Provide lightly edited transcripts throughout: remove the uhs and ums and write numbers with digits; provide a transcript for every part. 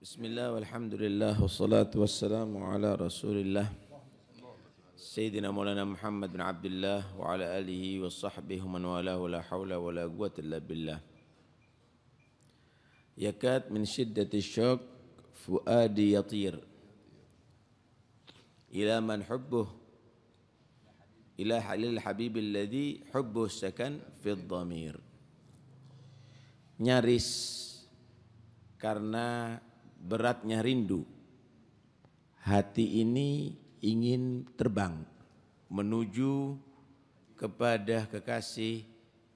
Bismillah walhamdulillah wassalatu wassalamu ala rasulillah Sayyidina Maulana Muhammad bin Abdullah wa ala alihi wa sahbihi man walahu la hawla wa la quwwata illa billah. Yakad min shiddati syaq fuadi yatir ila man hubbuh ila halil habibil ladhi hubbuh sakan fi dhamir. Nyaris karena beratnya rindu, hati ini ingin terbang menuju kepada kekasih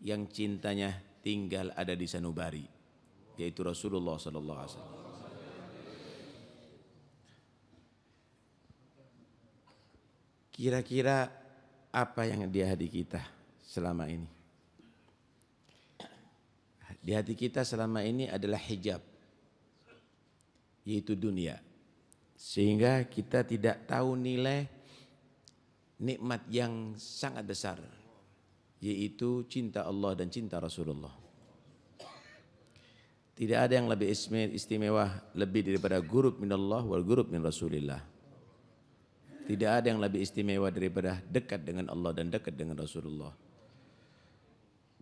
yang cintanya tinggal ada di sanubari, yaitu Rasulullah sallallahu alaihi wasallam. Kira-kira apa yang di hati kita selama ini? Di hati kita selama ini adalah hijab, yaitu dunia, sehingga kita tidak tahu nilai nikmat yang sangat besar, yaitu cinta Allah dan cinta Rasulullah. Tidak ada yang lebih istimewa lebih daripada gurub minallah wal gurub min Rasulillah. Tidak ada yang lebih istimewa daripada dekat dengan Allah dan dekat dengan Rasulullah.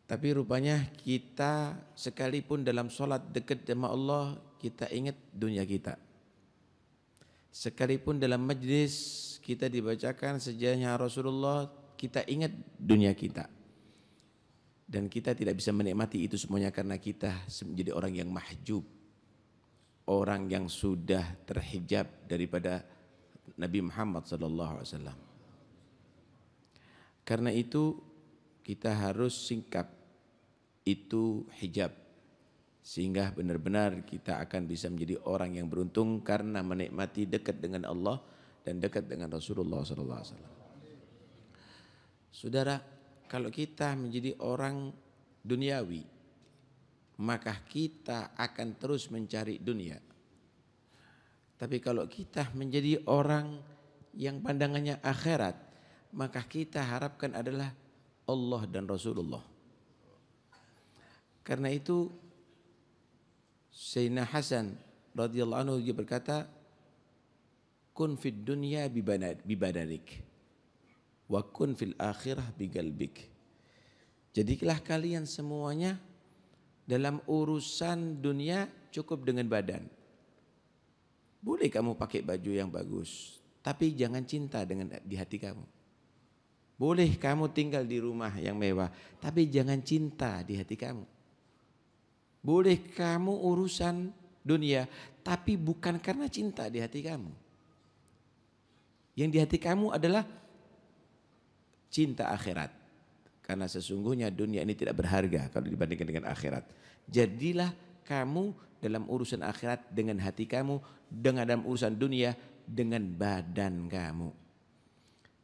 Tapi rupanya kita sekalipun dalam sholat dekat sama Allah, kita ingat dunia kita. Sekalipun dalam majlis kita dibacakan sejarahnya Rasulullah, kita ingat dunia kita. Dan kita tidak bisa menikmati itu semuanya karena kita menjadi orang yang mahjub, orang yang sudah terhijab daripada Nabi Muhammad SAW. Karena itu kita harus singkap itu hijab, sehingga benar-benar kita akan bisa menjadi orang yang beruntung karena menikmati dekat dengan Allah dan dekat dengan Rasulullah SAW. Saudara, kalau kita menjadi orang duniawi, maka kita akan terus mencari dunia. Tapi kalau kita menjadi orang yang pandangannya akhirat, maka kita harapkan adalah Allah dan Rasulullah. Karena itu Sayyidina Hasan radhiyallahu anhu dia berkata, kun fid dunya bibadarik wa kun fil akhirah biqalbik. Jadilah kalian semuanya dalam urusan dunia cukup dengan badan. Boleh kamu pakai baju yang bagus, tapi jangan cinta dengan di hati kamu. Boleh kamu tinggal di rumah yang mewah, tapi jangan cinta di hati kamu. Boleh kamu urusan dunia, tapi bukan karena cinta di hati kamu. Yang di hati kamu adalah cinta akhirat. Karena sesungguhnya dunia ini tidak berharga kalau dibandingkan dengan akhirat. Jadilah kamu dalam urusan akhirat dengan hati kamu, dengan dalam urusan dunia dengan badan kamu.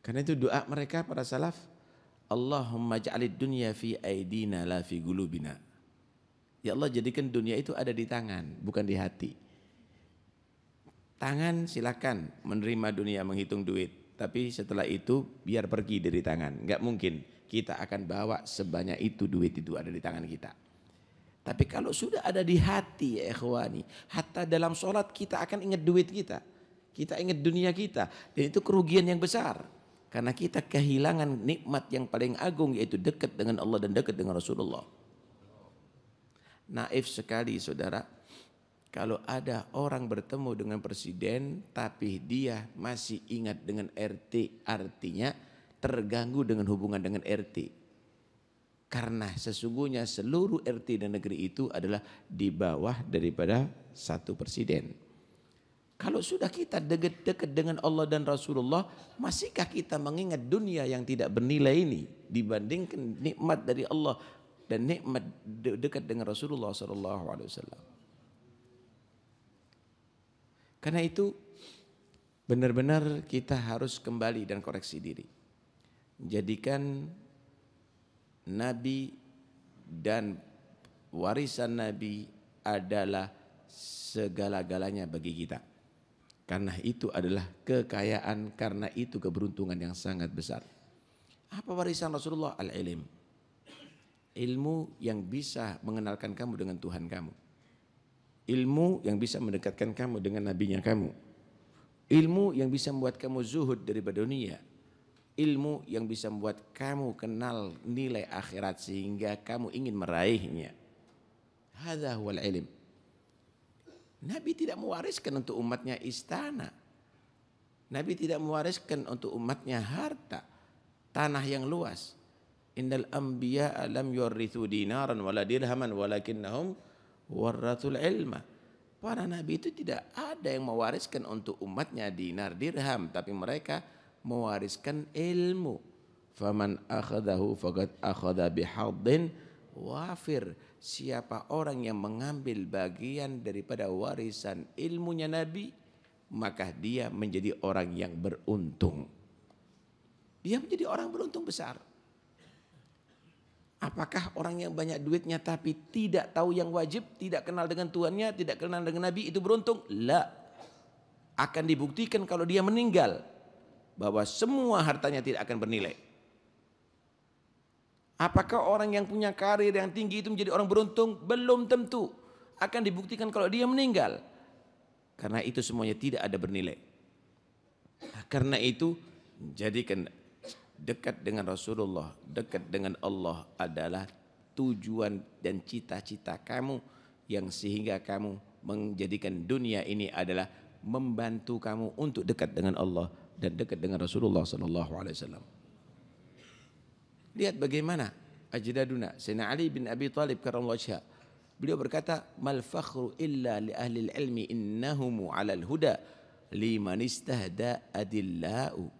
Karena itu doa mereka para salaf, Allahumma ja'alid dunya fi aidina la fi qulubina. Ya Allah, jadikan dunia itu ada di tangan, bukan di hati. Tangan silakan menerima dunia, menghitung duit, tapi setelah itu biar pergi dari tangan. Enggak mungkin kita akan bawa sebanyak itu duit itu ada di tangan kita. Tapi kalau sudah ada di hati ya ikhwani, hatta dalam sholat kita akan ingat duit kita. Kita ingat dunia kita, dan itu kerugian yang besar. Karena kita kehilangan nikmat yang paling agung, yaitu dekat dengan Allah dan dekat dengan Rasulullah. Naif sekali saudara, kalau ada orang bertemu dengan presiden tapi dia masih ingat dengan RT, artinya terganggu dengan hubungan dengan RT. Karena sesungguhnya seluruh RT dan negeri itu adalah di bawah daripada satu presiden. Kalau sudah kita dekat dengan Allah dan Rasulullah, masihkah kita mengingat dunia yang tidak bernilai ini dibandingkan nikmat dari Allah dan nikmat dekat dengan Rasulullah SAW. Karena itu benar-benar kita harus kembali dan koreksi diri. Jadikan Nabi dan warisan Nabi adalah segala-galanya bagi kita. Karena itu adalah kekayaan, karena itu keberuntungan yang sangat besar. Apa warisan Rasulullah? Al-ilm. Ilmu yang bisa mengenalkan kamu dengan Tuhan kamu. ilmu yang bisa mendekatkan kamu dengan nabinya kamu, ilmu yang bisa membuat kamu zuhud daripada dunia, ilmu yang bisa membuat kamu kenal nilai akhirat sehingga kamu ingin meraihnya. Hadza huwal ilm. Nabi tidak mewariskan untuk umatnya istana. Nabi tidak mewariskan untuk umatnya harta, tanah yang luas. Innal anbiya'a lam yurithu dinaran wala dirhaman walakinnahum warathul ilma. Para nabi itu tidak ada yang mewariskan untuk umatnya dinar dirham, tapi mereka mewariskan ilmu. Faman akhadahu faqad akhadha bihadin wafir. Siapa orang yang mengambil bagian daripada warisan ilmunya Nabi, maka dia menjadi orang yang beruntung. Dia menjadi orang beruntung besar. Apakah orang yang banyak duitnya tapi tidak tahu yang wajib, tidak kenal dengan Tuhannya, tidak kenal dengan Nabi itu beruntung? La. Akan dibuktikan kalau dia meninggal bahwa semua hartanya tidak akan bernilai. Apakah orang yang punya karir yang tinggi itu menjadi orang beruntung? Belum tentu. Akan dibuktikan kalau dia meninggal. Karena itu semuanya tidak ada bernilai. Karena itu jadikan dekat dengan Rasulullah, dekat dengan Allah adalah tujuan dan cita-cita kamu, yang sehingga kamu menjadikan dunia ini adalah membantu kamu untuk dekat dengan Allah dan dekat dengan Rasulullah SAW. Lihat bagaimana ajdaduna Sayyidina Ali bin Abi Thalib karramallahu wajhah. Beliau berkata, mal fakhru illa li ahli ilmi innahum 'alal huda liman istahda adillau.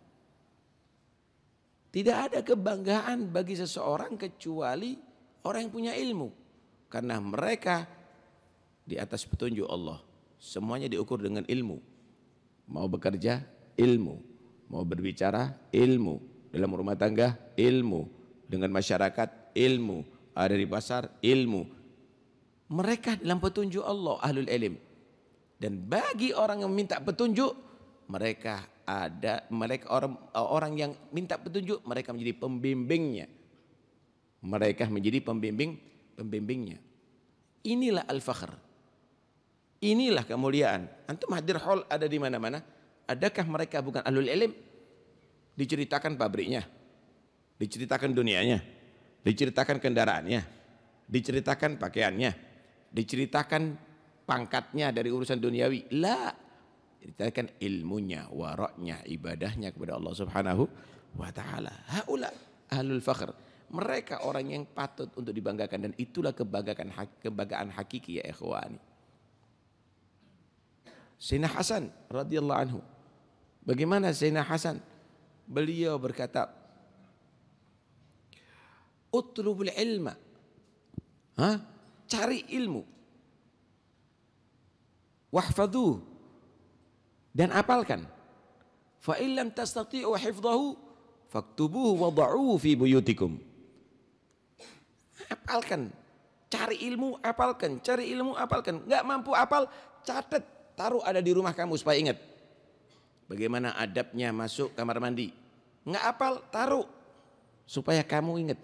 Tidak ada kebanggaan bagi seseorang kecuali orang yang punya ilmu, karena mereka di atas petunjuk Allah. Semuanya diukur dengan ilmu. Mau bekerja, ilmu. Mau berbicara, ilmu. Dalam rumah tangga, ilmu. Dengan masyarakat, ilmu. Ada di pasar, ilmu. Mereka dalam petunjuk Allah, ahlul ilm. Dan bagi orang yang minta petunjuk, mereka orang yang minta petunjuk, mereka menjadi pembimbingnya. Mereka menjadi pembimbingnya. Inilah al-fakhr. Inilah kemuliaan. Antum hadir hall ada di mana-mana. Adakah mereka bukan ahlul ilm? Diceritakan pabriknya, diceritakan dunianya, diceritakan kendaraannya, diceritakan pakaiannya, diceritakan pangkatnya dari urusan duniawi. La, diceritakan ilmunya, waraknya, ibadahnya kepada Allah Subhanahu wa taala. Haula ahlul fakhr. Mereka orang yang patut untuk dibanggakan, dan itulah kebanggaan hakiki ya ikhwani. Sayyidina Hasan radhiyallahu anhu. Bagaimana Sayyidina Hasan? Beliau berkata, utlubul ilma. Cari ilmu. Wahfadhuh. Dan apalkan. Fa illam tastati'u hifdhahu faktubuhu wada'uhu fi buyutikum. Apalkan. Cari ilmu, apalkan. Cari ilmu, apalkan. Enggak mampu apal, catat, taruh ada di rumah kamu supaya ingat. Bagaimana adabnya masuk kamar mandi. Enggak apal, taruh supaya kamu ingat.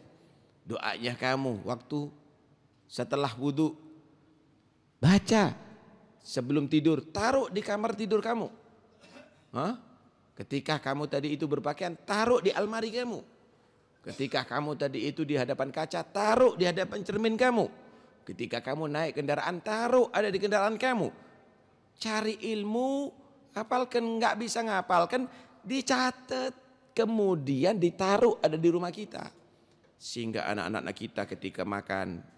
Doanya kamu waktu setelah wudu, baca. Sebelum tidur, taruh di kamar tidur kamu. Ketika kamu tadi itu berpakaian, taruh di almari kamu. Ketika kamu tadi itu di hadapan kaca, taruh di hadapan cermin kamu. Ketika kamu naik kendaraan, taruh ada di kendaraan kamu. Cari ilmu, hafalkan, nggak bisa ngapalkan, dicatat, kemudian ditaruh ada di rumah kita. Sehingga anak-anak kita ketika makan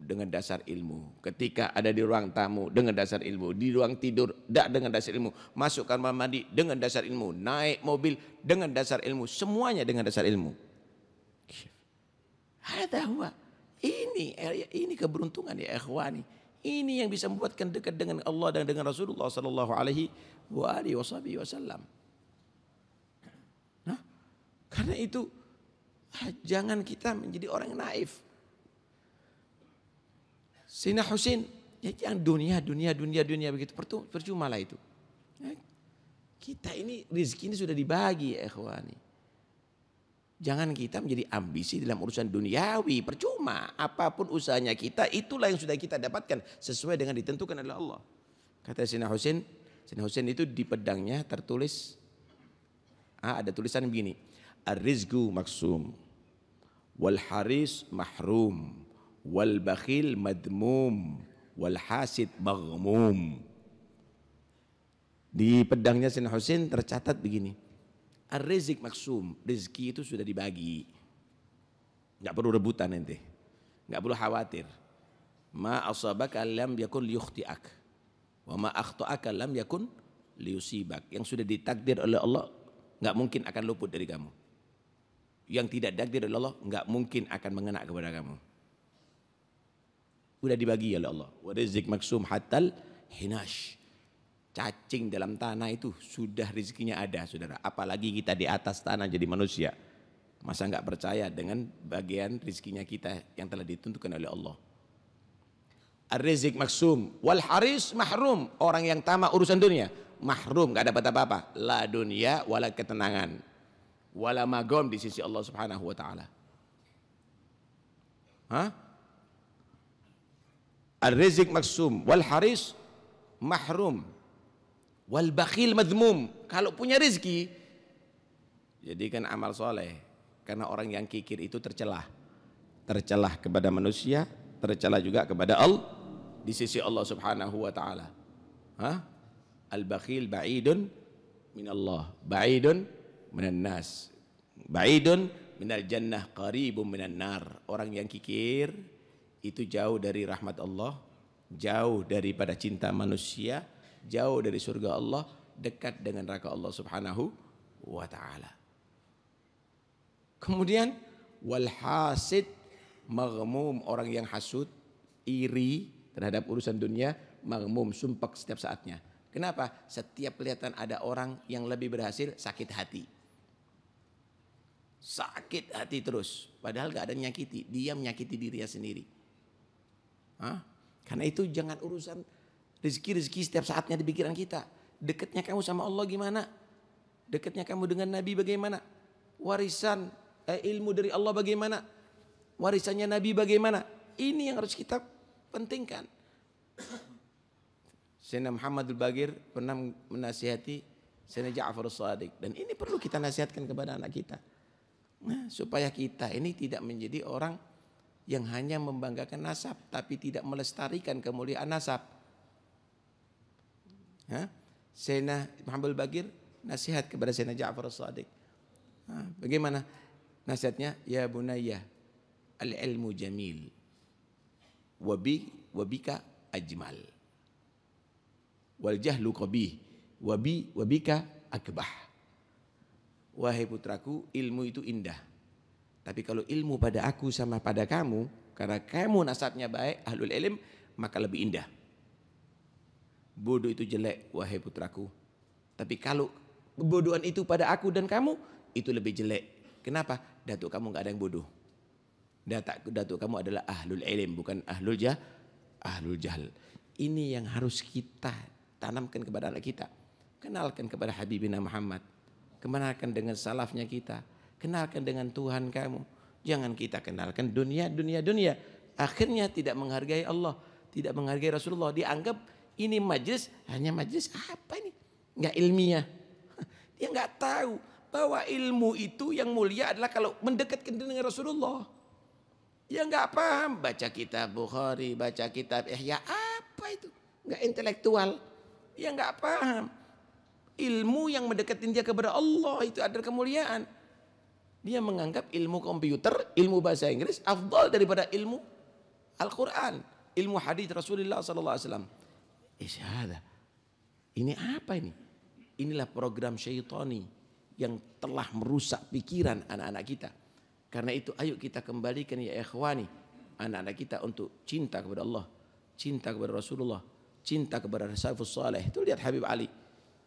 dengan dasar ilmu, ketika ada di ruang tamu dengan dasar ilmu, di ruang tidur dengan dasar ilmu, masuk kamar mandi dengan dasar ilmu, naik mobil dengan dasar ilmu, semuanya dengan dasar ilmu. Hadza huwa. Ini keberuntungan ya ikhwani. Ini yang bisa membuatkan dekat dengan Allah dan dengan Rasulullah sallallahu alaihi wasallam. Nah, karena itu jangan kita menjadi orang yang naif. Sayyidina Husain, ya jangan dunia begitu, percuma lah itu. Kita ini rezeki ini sudah dibagi ya ikhwani. Jangan kita menjadi ambisi dalam urusan duniawi, percuma. Apapun usahanya kita, itulah yang sudah kita dapatkan sesuai dengan ditentukan oleh Allah. Kata Sayyidina Husain itu di pedangnya tertulis, ada tulisan begini, ar-rizqu maksum, wal haris mahrum, wal bakhil madmum, wal hasid maghmum. Di pedangnya Sayyidina Husain tercatat begini, ar-rizq maksum, rezeki itu sudah dibagi. Enggak perlu rebutan ente. Enggak perlu khawatir. Ma asabaka lam yakun liyukhti'ak. Wa ma akhta'aka lam yakun liyusibak. Yang sudah ditakdir oleh Allah enggak mungkin akan luput dari kamu. Yang tidak takdir oleh Allah enggak mungkin akan mengena kepada kamu. Sudah dibagi oleh Allah. Wa rizq maksum hatal hinash. Cacing dalam tanah itu sudah rezekinya ada, saudara. Apalagi kita di atas tanah jadi manusia. Masa enggak percaya dengan bagian rezekinya kita yang telah ditentukan oleh Allah. Ar-rizq maksum wal haris mahrum. Orang yang tamak urusan dunia mahrum, enggak dapat apa-apa. La dunia wala ketenangan, wala magom di sisi Allah Subhanahu wa taala. Ar-rizq maksum wal haris mahrum, wal bakhil madmum. Kalau punya rezeki, jadikan amal soleh. Karena orang yang kikir itu tercelah. Tercelah kepada manusia, tercelah juga kepada Allah di sisi Allah Subhanahu wa taala. Al bakhil ba'idun min Allah, ba'idun minan nas, ba'idun minal jannah, qaribun minan nar. Orang yang kikir itu jauh dari rahmat Allah, jauh daripada cinta manusia, jauh dari surga Allah, dekat dengan neraka Allah Subhanahu wa taala. Kemudian wal hasid maghmum, orang yang hasud, iri terhadap urusan dunia, maghmum, sumpah setiap saatnya. Kenapa? Setiap kelihatan ada orang yang lebih berhasil, sakit hati. Sakit hati terus, padahal gak ada nyakiti, dia menyakiti dirinya sendiri. Karena itu jangan urusan rezeki setiap saatnya di pikiran kita. Dekatnya kamu sama Allah gimana? Dekatnya kamu dengan Nabi bagaimana? Warisan ilmu dari Allah bagaimana? Warisannya Nabi bagaimana? Ini yang harus kita pentingkan. Sayyidina Muhammadul Bagir pernah menasihati Sayyidina Ja'far as-Shadiq, dan ini perlu kita nasihatkan kepada anak kita. Supaya kita ini tidak menjadi orang yang hanya membanggakan nasab tapi tidak melestarikan kemuliaan nasab. Sayyidina Muhammadul Bagir nasihat kepada Sayyidina Ja'far as-Shadiq. Bagaimana nasihatnya? Ya bunayya, al-ilmu jamil, wabika ajmal, wal jahlu qabih, wabika akbah. Wahai putraku, ilmu itu indah, tapi kalau ilmu pada aku sama pada kamu, karena kamu nasabnya baik, ahlul ilm, maka lebih indah. Bodoh itu jelek, wahai putraku, tapi kalau kebodohan itu pada aku dan kamu, itu lebih jelek. Kenapa? Datuk kamu gak ada yang bodoh. Datuk kamu adalah ahlul ilm, bukan ahlul jahl. Ini yang harus kita tanamkan kepada anak kita. Kenalkan kepada Habibina Muhammad, kenalkan dengan salafnya kita, kenalkan dengan Tuhan kamu. Jangan kita kenalkan dunia. Akhirnya tidak menghargai Allah, tidak menghargai Rasulullah. Dianggap ini majlis, hanya majlis apa ini? Nggak ilmiah. Dia nggak tahu bahwa ilmu itu yang mulia adalah kalau mendekatkan dengan Rasulullah. Dia nggak paham, baca kitab Bukhari, baca kitab Ihya, apa itu? Nggak intelektual. Dia nggak paham. Ilmu yang mendekatkan dia kepada Allah itu adalah kemuliaan. Dia menganggap ilmu komputer, ilmu bahasa Inggris afdal daripada ilmu Al-Quran, ilmu hadis Rasulullah SAW. Ini apa ini? Inilah program syaitani yang telah merusak pikiran anak-anak kita. Karena itu ayo kita kembalikan ya ikhwani, anak-anak kita untuk cinta kepada Allah, cinta kepada Rasulullah, cinta kepada salafus saleh. Itu lihat Habib Ali,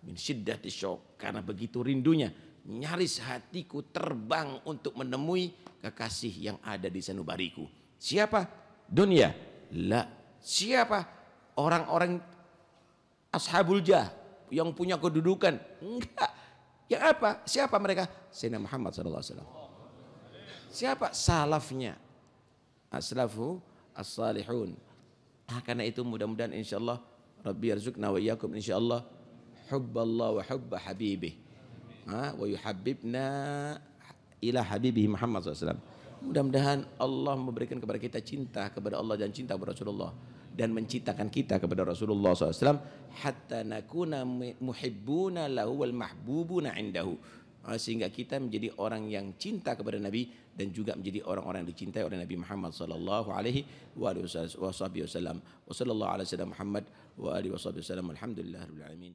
min syiddati syauq, karena begitu rindunya, nyaris hatiku terbang untuk menemui kekasih yang ada di sanubariku. Siapa? Dunia? La. Siapa? Orang-orang ashabul jah yang punya kedudukan? Enggak. Yang apa? Siapa mereka? Sayyidina Muhammad SAW. Siapa? Salafnya. As-salafu as-salihun. Karena itu mudah-mudahan insyaallah Rabbi yarzuqna wa iyyakum insyaallah hubballah wa hubba habibih. Wa yuhabbibna ila habibihi Muhammad SAW. Mudah-mudahan Allah memberikan kepada kita cinta kepada Allah dan cinta kepada Rasulullah, dan menciptakan kita kepada Rasulullah SAW hatta nakuna muhibbuna lahu wal mahbubuna indahu, sehingga kita menjadi orang yang cinta kepada Nabi dan juga menjadi orang-orang yang dicintai oleh Nabi Muhammad sallallahu alaihi wasallam. Wa sallallahu ala sayyidina Muhammad wa alihi wasallam. Alhamdulillahirabbil alamin.